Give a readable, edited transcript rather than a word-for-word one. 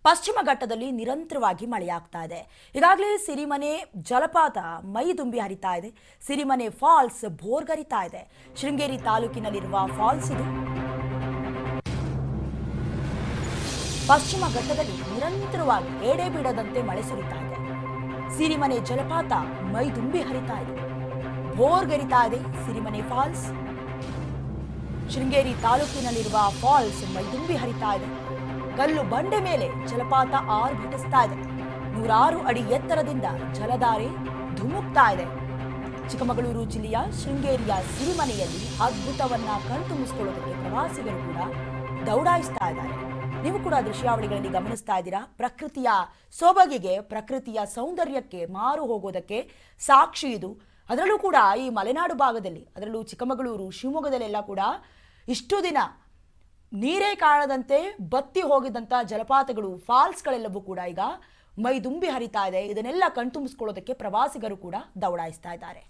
ಪಶ್ಚಿಮ ಘಟ್ಟದಲ್ಲಿ ನಿರಂತರವಾಗಿ ಮಳೆಯಾಗ್ತಾ ಇದೆ. ಈಗಾಗಲೇ ಸಿರಿಮನೆ ಜಲಪಾತ ಮೈ ತುಂಬಿ ಹರಿತಾ ಇದೆ. ಸಿರಿಮನೆ ಫಾಲ್ಸ್ ಭೋರ್ಗರಿತಾ ಇದೆ. ಶೃಂಗೇರಿ ತಾಲೂಕಿನಲ್ಲಿರುವ ಫಾಲ್ಸ್ ಇದು. ಪಶ್ಚಿಮ ಘಟ್ಟದಲ್ಲಿ ನಿರಂತರವಾಗಿ ಎಡೆಬಿಡದಂತೆ ಮಳೆ ಸುರಿತಾ ಇದೆ. ಸಿರಿಮನೆ ಜಲಪಾತ ಮೈ ತುಂಬಿ ಹರಿತಾ ಇದೆ. ಭೋರ್ಗರಿತಾ ಇದೆ ಸಿರಿಮನೆ ಫಾಲ್ಸ್. ಶೃಂಗೇರಿ ತಾಲೂಕಿನಲ್ಲಿರುವ ಫಾಲ್ಸ್ ಮೈ ತುಂಬಿ ಹರಿತಾ ಇದೆ. ಕಲ್ಲು ಬಂಡೆ ಮೇಲೆ ಜಲಪಾತ ಆರ್ಭಟಿಸ್ತಾ ಇದೆ. 106 ಅಡಿ ಎತ್ತರದಿಂದ ಜಲಧಾರೆ ಧುಮುಕ್ತಾ ಇದೆ. ಚಿಕ್ಕಮಗಳೂರು ಜಿಲ್ಲೆಯ ಶೃಂಗೇರಿಯ ಸಿರಿಮನೆಯಲ್ಲಿ ಅದ್ಭುತವನ್ನ ಕಣ್ತುಂಬಿಸಿಕೊಳ್ಳೋದಕ್ಕೆ ಪ್ರವಾಸಿಗರು ಕೂಡ ದೌಡಾಯಿಸ್ತಾ ಇದ್ದಾರೆ. ನೀವು ಕೂಡ ದೃಶ್ಯಾವಳಿಗಳಲ್ಲಿ ಗಮನಿಸ್ತಾ ಇದ್ದೀರಾ. ಪ್ರಕೃತಿಯ ಸೊಬಗಿಗೆ, ಪ್ರಕೃತಿಯ ಸೌಂದರ್ಯಕ್ಕೆ ಮಾರು ಹೋಗೋದಕ್ಕೆ ಸಾಕ್ಷಿ ಇದು. ಅದರಲ್ಲೂ ಕೂಡ ಈ ಮಲೆನಾಡು ಭಾಗದಲ್ಲಿ, ಅದರಲ್ಲೂ ಚಿಕ್ಕಮಗಳೂರು, ಶಿವಮೊಗ್ಗದಲ್ಲೆಲ್ಲ ಕೂಡ ಇಷ್ಟು ದಿನ ನೀರೇ ಕಾಣದಂತೆ ಬತ್ತಿ ಹೋಗಿದ್ದಂಥ ಜಲಪಾತಗಳು, ಫಾಲ್ಸ್ಗಳೆಲ್ಲವೂ ಕೂಡ ಈಗ ಮೈ ತುಂಬಿ ಹರಿತಾ ಇದೆ. ಇದನ್ನೆಲ್ಲ ಕಣ್ತುಂಬಿಸ್ಕೊಳ್ಳೋದಕ್ಕೆ ಪ್ರವಾಸಿಗರು ಕೂಡ ದೌಡಾಯಿಸ್ತಾ ಇದ್ದಾರೆ.